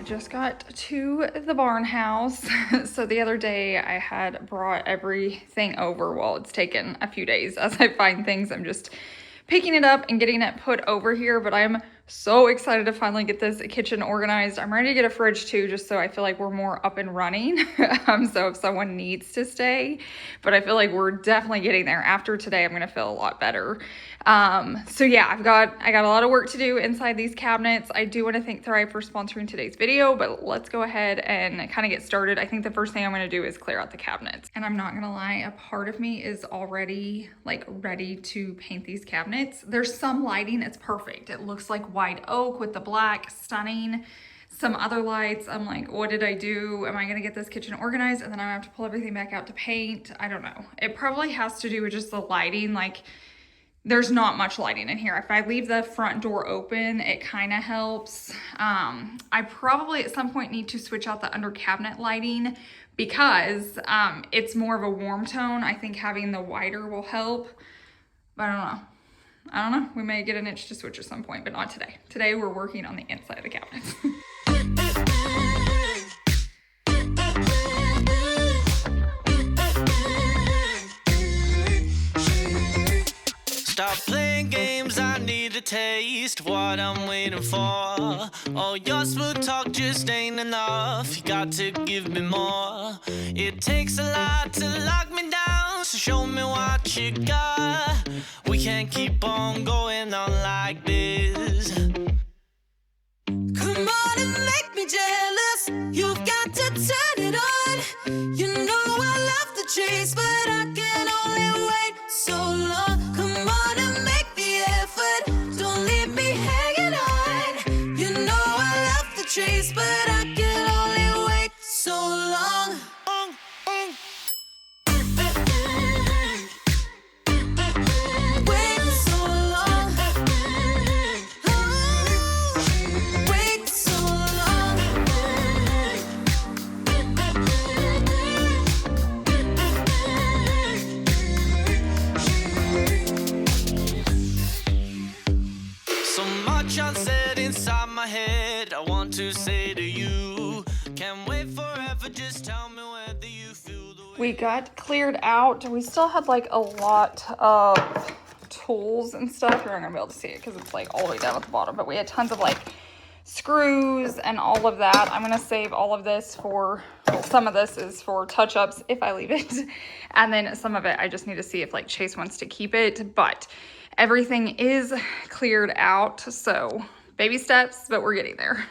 just got to the Barnhouse. So the other day I had brought everything over. Well, it's taken a few days as I find things. I'm just picking it up and getting it put over here, but I'm so excited to finally get this kitchen organized. I'm ready to get a fridge too, just so I feel like we're more up and running. So if someone needs to stay, but I feel like we're definitely getting there. After today, I'm gonna feel a lot better. So yeah, I got a lot of work to do inside these cabinets. I do want to thank Thrive for sponsoring today's video, but let's go ahead and kind of get started. I think the first thing I'm gonna do is clear out the cabinets. And I'm not gonna lie, a part of me is already like ready to paint these cabinets. There's some lighting, it's perfect. It looks like white oak with the black, stunning. Some other lights, I'm like, what did I do? Am I gonna get this kitchen organized and then I have to pull everything back out to paint? I don't know. It probably has to do with just the lighting. Like, there's not much lighting in here. If I leave the front door open, it kind of helps. I probably at some point need to switch out the under cabinet lighting because it's more of a warm tone. I think having the whiter will help, but I don't know. We may get an itch to switch at some point, but not today. Today we're working on the inside of the cabinets. Stop playing games, I need a taste of what I'm waiting for. Oh, your smooth talk just ain't enough, you got to give me more. It takes a lot to lock me down, so show me what you got. We can't keep on going on like this. Come on and make me jealous, you've got to turn it on. You know I love the chase, but I can only wait so long. Come on and make the effort, don't leave me hanging on. You know I love the chase, but I can only wait so long. Wait so long. Wait so long. So much unsaid inside my head, I want to say to you, can't wait forever, just tell me whether you feel the way. We got cleared out. We still had like a lot of tools and stuff. You're not gonna be able to see it because it's like all the way down at the bottom, but we had tons of like screws and all of that. I'm gonna save all of this for, well, some of this is for touch-ups if I leave it, and then some of it I just need to see if like Chase wants to keep it, but everything is cleared out, so baby steps, but we're getting there.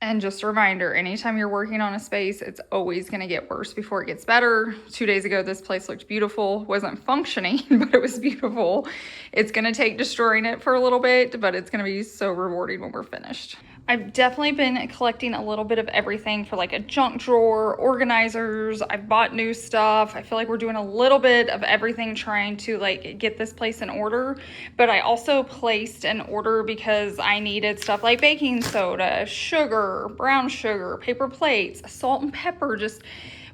And just a reminder, anytime you're working on a space, it's always gonna get worse before it gets better. 2 days ago, this place looked beautiful. Wasn't functioning, but it was beautiful. It's gonna take destroying it for a little bit, but it's gonna be so rewarding when we're finished. I've definitely been collecting a little bit of everything for like a junk drawer, organizers. I've bought new stuff. I feel like we're doing a little bit of everything trying to like get this place in order. But I also placed an order because I needed stuff like baking soda, sugar, brown sugar, paper plates, salt and pepper. Just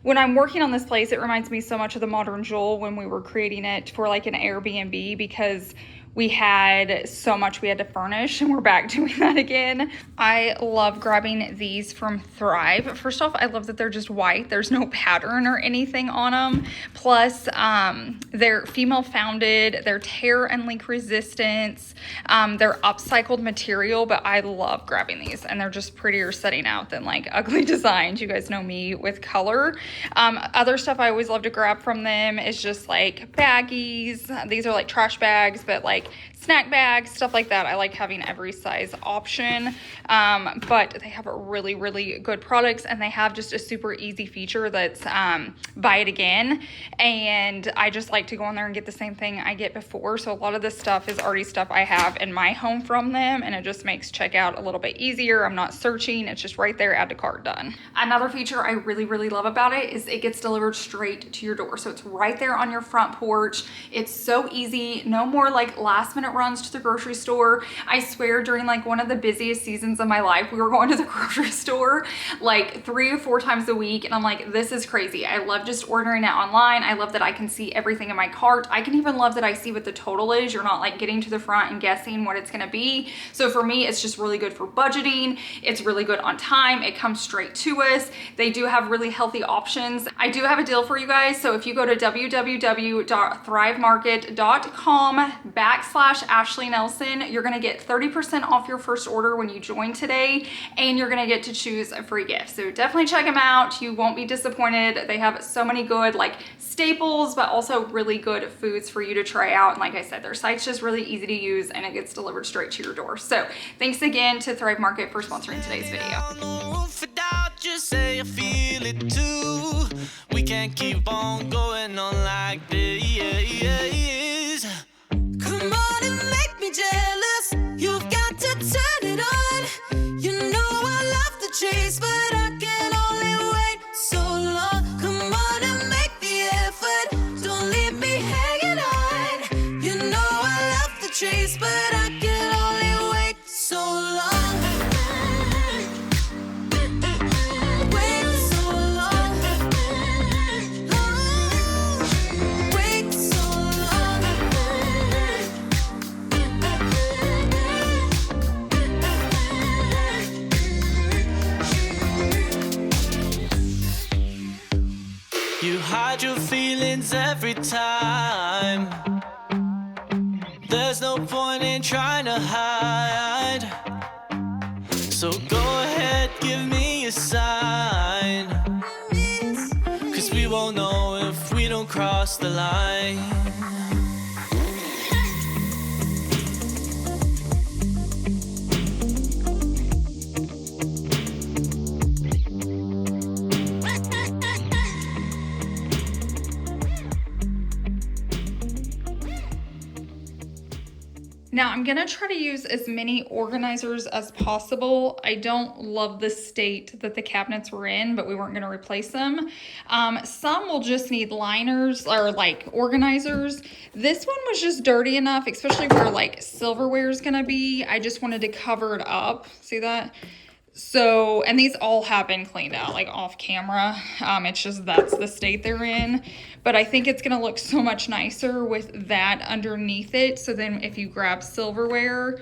when I'm working on this place, it reminds me so much of the Modern Jewel when we were creating it for like an Airbnb, because we had so much we had to furnish and we're back doing that again. I love grabbing these from Thrive. First off, I love that they're just white. There's no pattern or anything on them. Plus, they're female founded, they're tear and leak resistance, they're upcycled material, but I love grabbing these and they're just prettier setting out than like ugly designs. You guys know me with color. Other stuff I always love to grab from them is just like baggies. These are like trash bags, but like snack bags, stuff like that. I like having every size option, but they have really, really good products, and they have just a super easy feature that's buy it again, and I just like to go on there and get the same thing I get before. So a lot of this stuff is already stuff I have in my home from them, and it just makes checkout a little bit easier. I'm not searching, it's just right there, add to cart, done. Another feature I really, really love about it is it gets delivered straight to your door. So it's right there on your front porch. It's so easy, no more like last minute runs to the grocery store. I swear during like one of the busiest seasons of my life, we were going to the grocery store like 3 or 4 times a week. And I'm like, this is crazy. I love just ordering it online. I love that I can see everything in my cart. I can even love that I see what the total is. You're not like getting to the front and guessing what it's gonna be. So for me, it's just really good for budgeting. It's really good on time. It comes straight to us. They do have really healthy options. I do have a deal for you guys. So if you go to www.thrivemarket.com/Ashley Nelson, you're gonna get 30% off your first order when you join today, and you're gonna get to choose a free gift. So definitely check them out. You won't be disappointed. They have so many good like staples, but also really good foods for you to try out. And like I said, their site's just really easy to use, and it gets delivered straight to your door. So thanks again to Thrive Market for sponsoring today's video. Just say I feel it too. We can't keep on going on like this. Come on and make me jealous. You've got to turn it on. You know I love the chase, but I can only wait so long. Come on and make the effort. Don't leave me hanging on. You know I love the chase, but I can only wait so long. You hide your feelings every time. There's no point in trying to hide. So go ahead, give me a sign. 'Cause we won't know if we don't cross the line. Now I'm gonna try to use as many organizers as possible. I don't love the state that the cabinets were in, but we weren't gonna replace them. Some will just need liners or like organizers. This one was just dirty enough, especially where like silverware is gonna be. I just wanted to cover it up. See that? So, and these all have been cleaned out like off camera. It's just that's the state they're in. But I think it's gonna look so much nicer with that underneath it. So then if you grab silverware,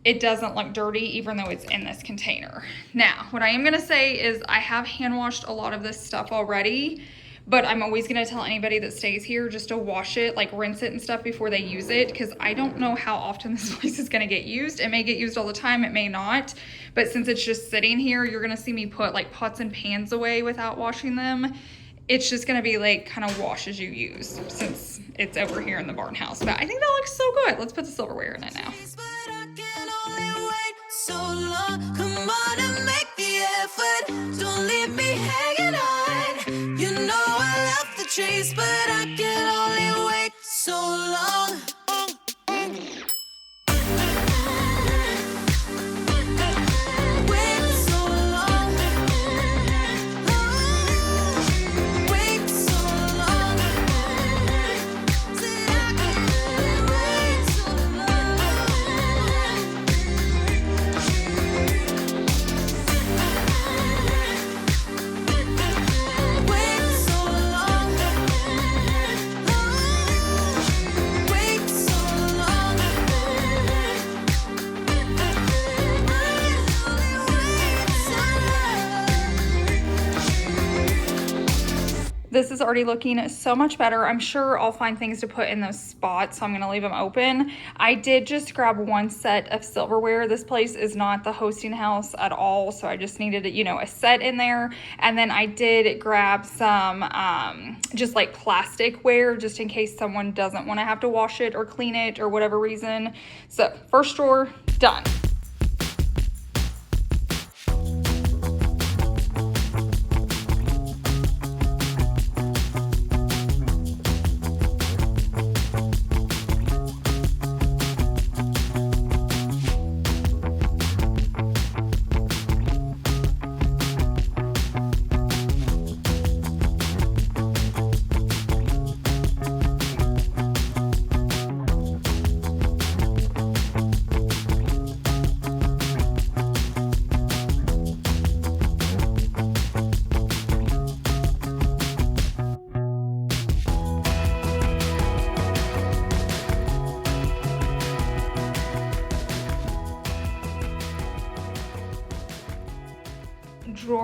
it doesn't look dirty even though it's in this container. Now, what I am gonna say is I have hand washed a lot of this stuff already, but I'm always gonna tell anybody that stays here just to wash it, like rinse it and stuff before they use it, because I don't know how often this place is gonna get used. It may get used all the time, it may not, but since it's just sitting here, you're gonna see me put like pots and pans away without washing them. It's just gonna be like kind of wash as you use since it's over here in the Barnhouse. But I think that looks so good. Let's put the silverware in it now. So long, come on and make the effort. Don't leave me hanging on. You know I love the chase, but I can only wait so long. This is already looking so much better. I'm sure I'll find things to put in those spots, so I'm gonna leave them open. I did just grab one set of silverware. This place is not the hosting house at all, so I just needed, you know, a set in there. And then I did grab some just like plasticware, just in case someone doesn't wanna have to wash it or clean it or whatever reason. So first drawer, done.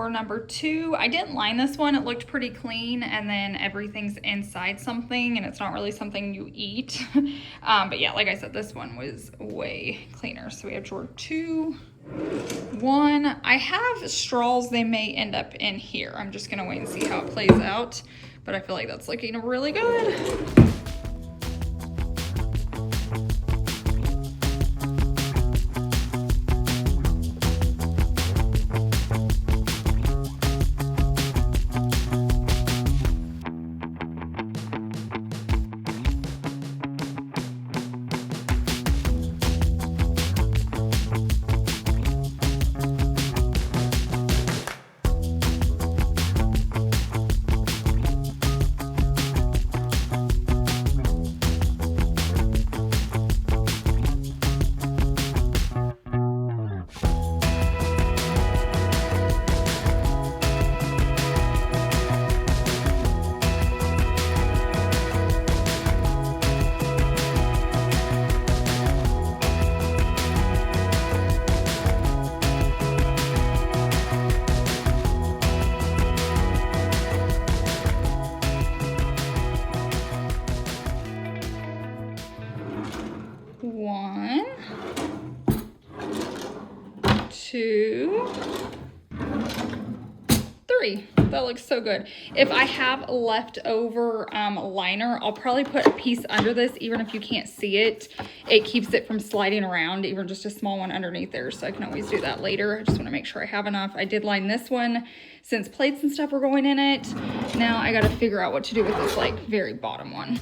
drawer number 2. I didn't line this one. It looked pretty clean, and then everything's inside something, and it's not really something you eat. But yeah, like I said, this one was way cleaner. So we have drawer 2, 1. I have straws. They may end up in here. I'm just gonna wait and see how it plays out, but I feel like that's looking really good. One, 2, 3. That looks so good. If I have leftover liner, I'll probably put a piece under this, even if you can't see it. It keeps it from sliding around, even just a small one underneath there, so I can always do that later. I just want to make sure I have enough. I did line this one since plates and stuff are going in it. Now I got to figure out what to do with this like very bottom one.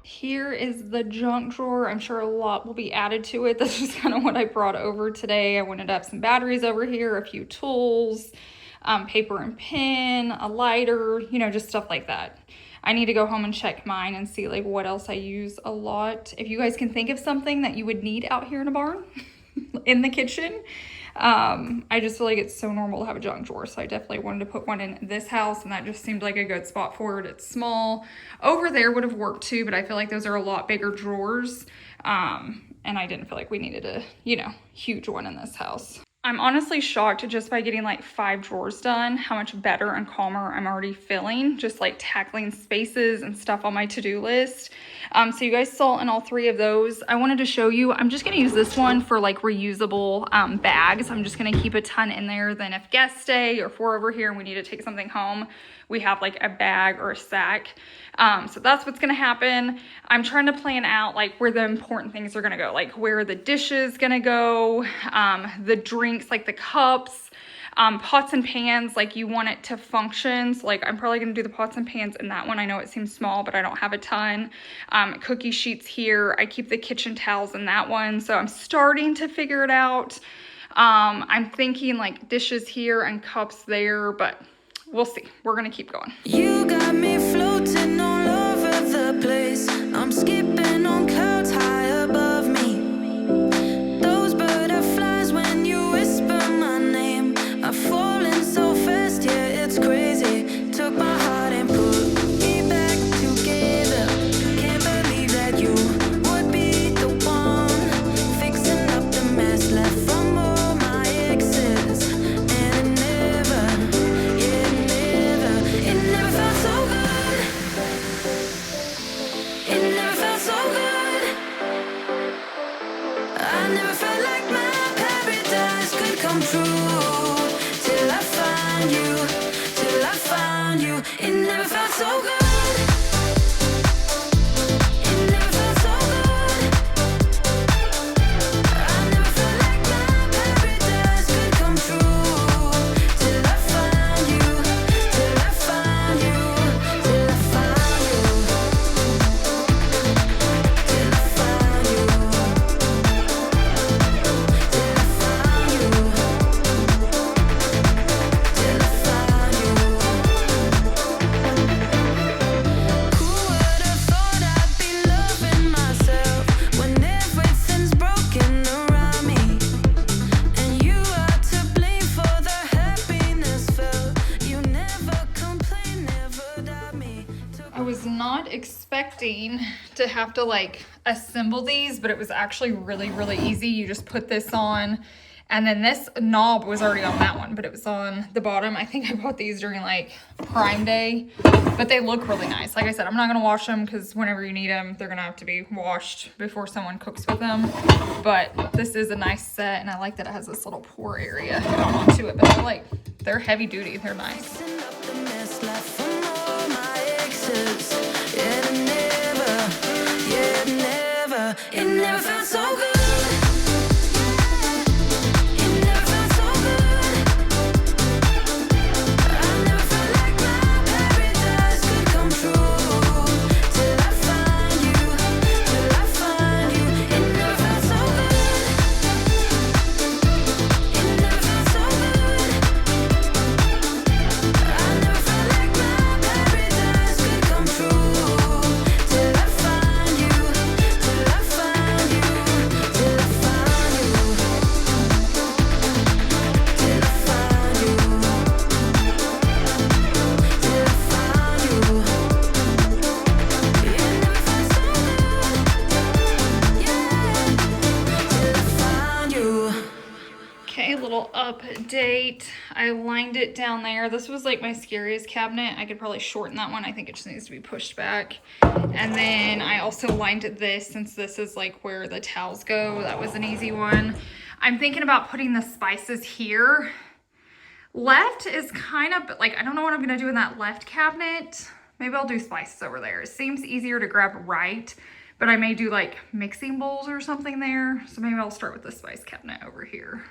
Here is the junk drawer. I'm sure a lot will be added to it. That's just kind of what I brought over today. I wanted to have some batteries over here, a few tools, paper and pen, a lighter, you know, just stuff like that. I need to go home and check mine and see like what else I use a lot. If you guys can think of something that you would need out here in a barn, in the kitchen, I just feel like it's so normal to have a junk drawer, so I definitely wanted to put one in this house, and that just seemed like a good spot for it. It's small. Over there would have worked too, but I feel like those are a lot bigger drawers, and I didn't feel like we needed a, you know, huge one in this house. I'm honestly shocked just by getting like 5 drawers done, how much better and calmer I'm already feeling, just like tackling spaces and stuff on my to-do list. So you guys saw in all 3 of those. I wanted to show you, I'm just gonna use this one for like reusable bags. I'm just gonna keep a ton in there, then if guests stay or if we're over here and we need to take something home, we have like a bag or a sack. So that's what's gonna happen. I'm trying to plan out like where the important things are gonna go, like where are the dishes gonna go, the drinks, like the cups, pots and pans, like you want it to function. So like I'm probably gonna do the pots and pans in that one. I know it seems small, but I don't have a ton. Cookie sheets here. I keep the kitchen towels in that one. So I'm starting to figure it out. I'm thinking like dishes here and cups there, but we'll see. We're gonna keep going. You got me floating all over the place. I'm skipping on clouds high above me. Those butterflies when you whisper my name are falling so fast, yeah, it's crazy. Took my heart and put me back together. Can't believe that you would be the one fixing up the mess left from all my exes. And it never felt so good. It never felt so not expecting to have to like assemble these, but it was actually really, really easy. You just put this on, and then this knob was already on that one, but it was on the bottom. I think I bought these during like Prime Day, but they look really nice. Like I said, I'm not gonna wash them because whenever you need them, they're gonna have to be washed before someone cooks with them. But this is a nice set, and I like that it has this little pour area down onto it, but they're heavy duty, they're nice. It never felt so good. Update. I lined it down there. This was like my scariest cabinet. I could probably shorten that one. I think it just needs to be pushed back. And then I also lined this, since this is like where the towels go. That was an easy one. I'm thinking about putting the spices here. Left is kind of like, I don't know what I'm gonna do in that left cabinet. Maybe I'll do spices over there. It seems easier to grab right, but I may do like mixing bowls or something there. So maybe I'll start with the spice cabinet over here.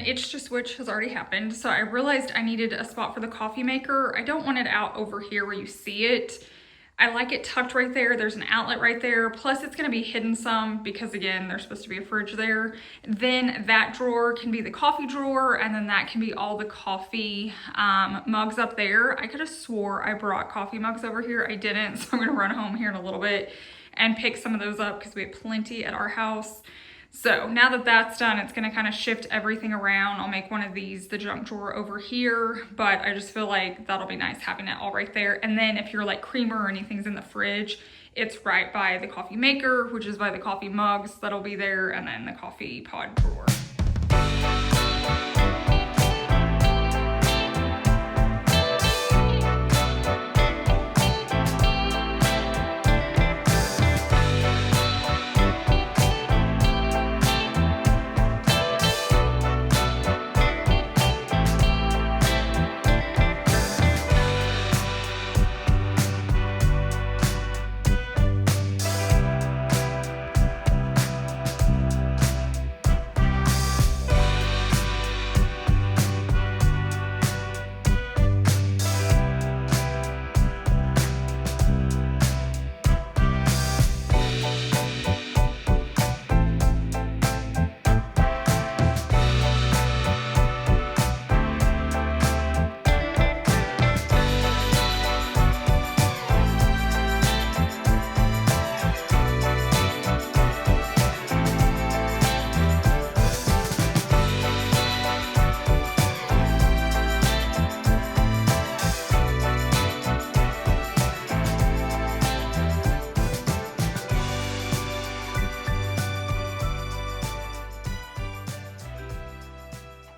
Itch to switch has already happened. So I realized I needed a spot for the coffee maker. I don't want it out over here where you see it. I like it tucked right there. There's an outlet right there. Plus it's gonna be hidden some because again, there's supposed to be a fridge there. Then that drawer can be the coffee drawer, and then that can be all the coffee mugs up there. I could have swore I brought coffee mugs over here. I didn't, so I'm gonna run home here in a little bit and pick some of those up because we have plenty at our house. So now that that's done, it's gonna kind of shift everything around. I'll make one of these the junk drawer over here, but I just feel like that'll be nice having it all right there. And then if you're like creamer or anything's in the fridge, it's right by the coffee maker, which is by the coffee mugs that'll be there, and then the coffee pod drawer.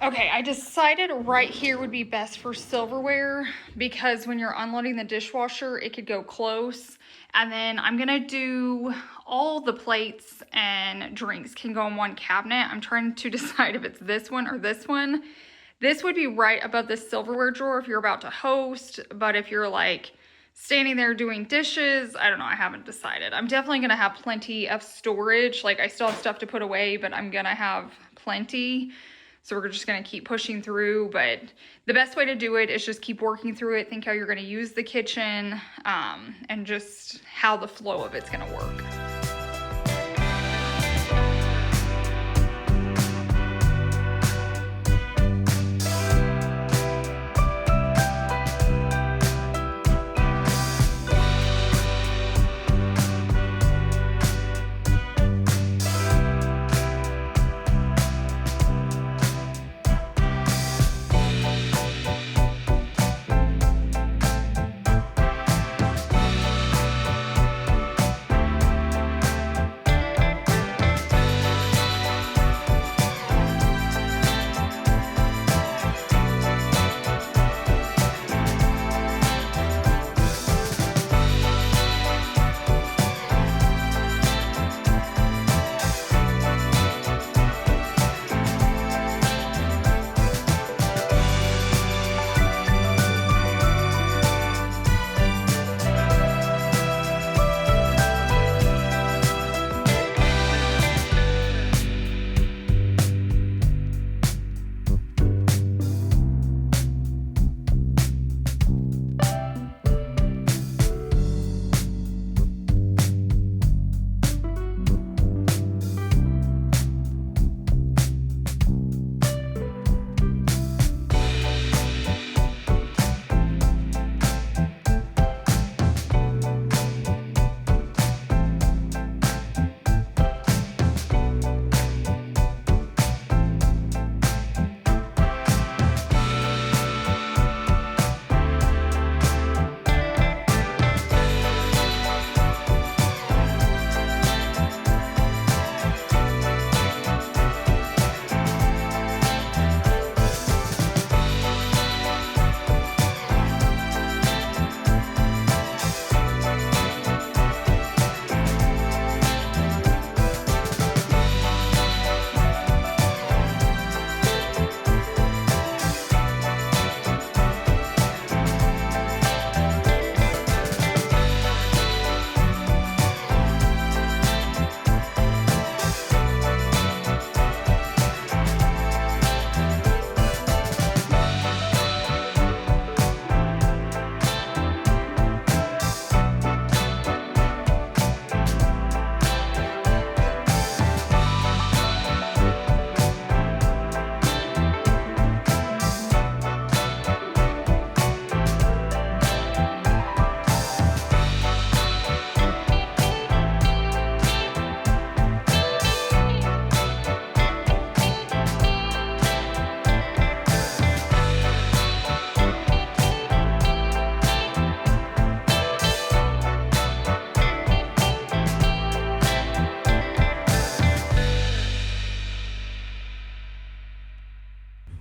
Okay, I decided right here would be best for silverware because when you're unloading the dishwasher, it could go close. And then I'm gonna do all the plates and drinks can go in one cabinet. I'm trying to decide if it's this one or this one. This would be right above the silverware drawer if you're about to host, but if you're like standing there doing dishes, I don't know, I haven't decided. I'm definitely gonna have plenty of storage. Like I still have stuff to put away, but I'm gonna have plenty. So we're just gonna keep pushing through, but the best way to do it is just keep working through it, think how you're gonna use the kitchen, and just how the flow of it's gonna work.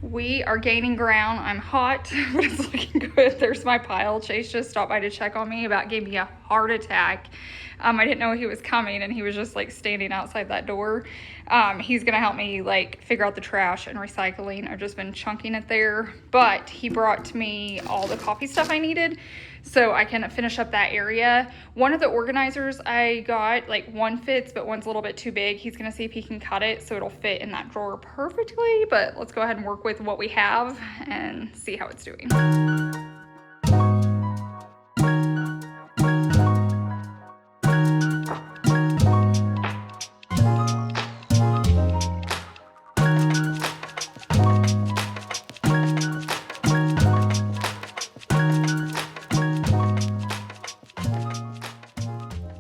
We are gaining ground. I'm hot, but it's looking good. There's my pile. Chase just stopped by to check on me, about gave me a heart attack. I didn't know he was coming, and he was just like standing outside that door. He's gonna help me like figure out the trash and recycling. I've just been chunking it there, but he brought me all the coffee stuff I needed so I can finish up that area. One of the organizers I got, like one fits, but one's a little bit too big. He's gonna see if he can cut it so it'll fit in that drawer perfectly, but let's go ahead and work with what we have and see how it's doing.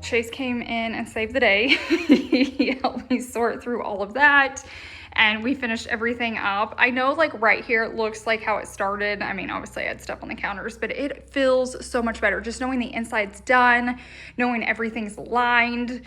Chase came in and saved the day. He helped me sort through all of that, and we finished everything up. I know like right here it looks like how it started. I mean, obviously I had stuff on the counters, but it feels so much better just knowing the inside's done, knowing everything's lined.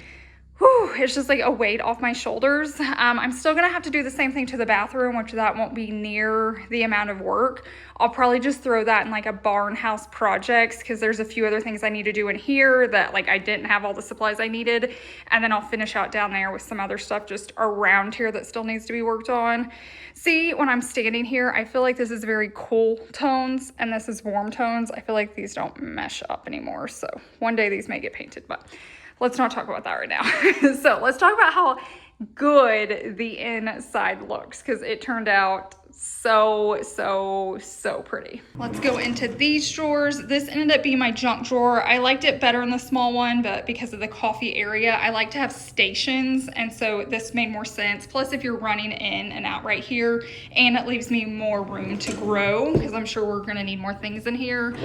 Whew, it's just like a weight off my shoulders. I'm still gonna have to do the same thing to the bathroom, which that won't be near the amount of work. I'll probably just throw that in like a Barnhouse projects, because there's a few other things I need to do in here that like I didn't have all the supplies I needed. And then I'll finish out down there with some other stuff just around here that still needs to be worked on. See, when I'm standing here, I feel like this is very cool tones and this is warm tones. I feel like these don't mesh up anymore. So one day these may get painted, but let's not talk about that right now. So let's talk about how good the inside looks, because it turned out so pretty. Let's go into these drawers. This ended up being my junk drawer. I liked it better in the small one, but because of the coffee area, I like to have stations, and so this made more sense. Plus, if you're running in and out right here, and it leaves me more room to grow, because I'm sure we're gonna need more things in here.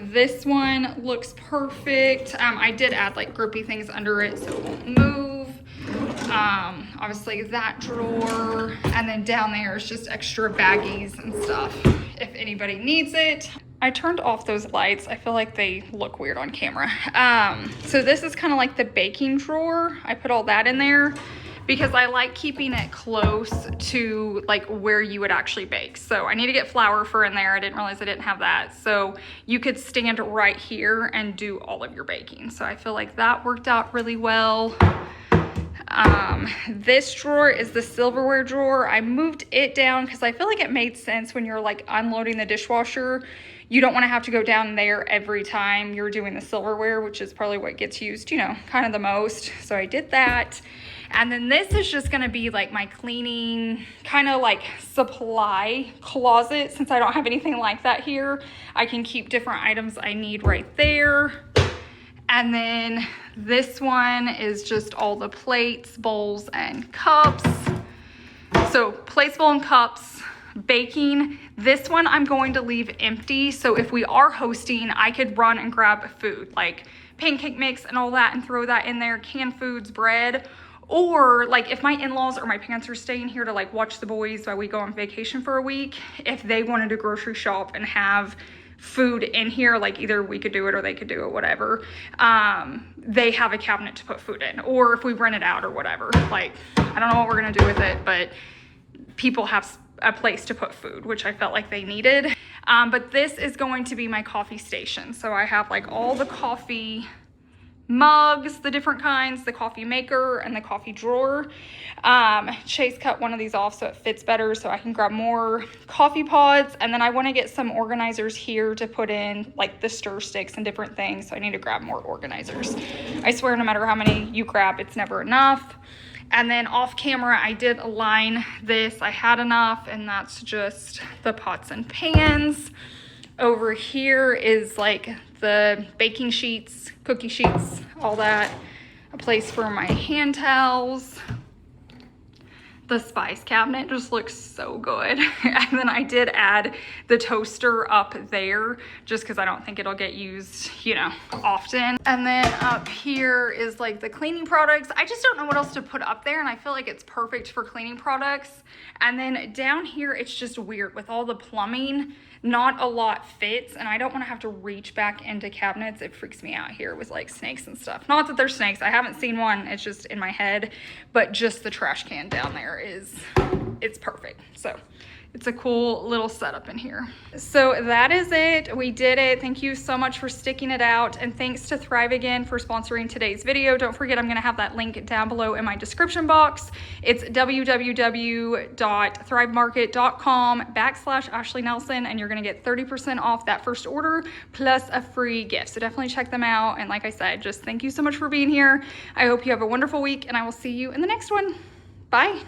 This one looks perfect. I did add like grippy things under it so it won't move. Obviously that drawer, and then down there is just extra baggies and stuff if anybody needs it. I turned off those lights. I feel like they look weird on camera. So this is kind of like the baking drawer. I put all that in there because I like keeping it close to like where you would actually bake. So I need to get flour for in there. I didn't realize I didn't have that. So you could stand right here and do all of your baking. So I feel like that worked out really well. This drawer is the silverware drawer. I moved it down because I feel like it made sense when you're like unloading the dishwasher. You don't want to have to go down there every time you're doing the silverware, which is probably what gets used, you know, kind of the most. So I did that. And then this is just going to be like my cleaning kind of like supply closet. Since I don't have anything like that here, I can keep different items I need right there. And then this one is just all the plates, bowls, and cups. So plates, bowl, and cups, baking. This one I'm going to leave empty. So if we are hosting, I could run and grab food like pancake mix and all that and throw that in there, canned foods, bread. Or like if my in-laws or my parents are staying here to like watch the boys while we go on vacation for a week, if they wanted to grocery shop and have food in here, like either we could do it or they could do it, whatever, they have a cabinet to put food in. Or if we rent it out or whatever, like I don't know what we're gonna do with it, but people have a place to put food, which I felt like they needed. But this is going to be my coffee station. So I have like all the coffee mugs, the different kinds, the coffee maker, and the coffee drawer. Chase cut one of these off so it fits better so I can grab more coffee pods. And then I want to get some organizers here to put in like the stir sticks and different things. So I need to grab more organizers. I swear no matter how many you grab, it's never enough. And then off camera, I did align this. I had enough, and that's just the pots and pans. Over here is like the baking sheets, cookie sheets, all that. A place for my hand towels. The spice cabinet just looks so good. And then I did add the toaster up there just because I don't think it'll get used, you know, often. And then up here is like the cleaning products. I just don't know what else to put up there, and I feel like it's perfect for cleaning products. And then down here, it's just weird with all the plumbing. Not a lot fits, and I don't want to have to reach back into cabinets. It freaks me out here with like snakes and stuff. Not that there's snakes. I haven't seen one. It's just in my head. But just the trash can down there it's perfect. So it's a cool little setup in here. So that is it. We did it. Thank you so much for sticking it out. And thanks to Thrive again for sponsoring today's video. Don't forget, I'm going to have that link down below in my description box. It's www.thrivemarket.com/Ashley Nelson, and you're going to get 30% off that first order plus a free gift. So definitely check them out. And like I said, just thank you so much for being here. I hope you have a wonderful week, and I will see you in the next one. Bye.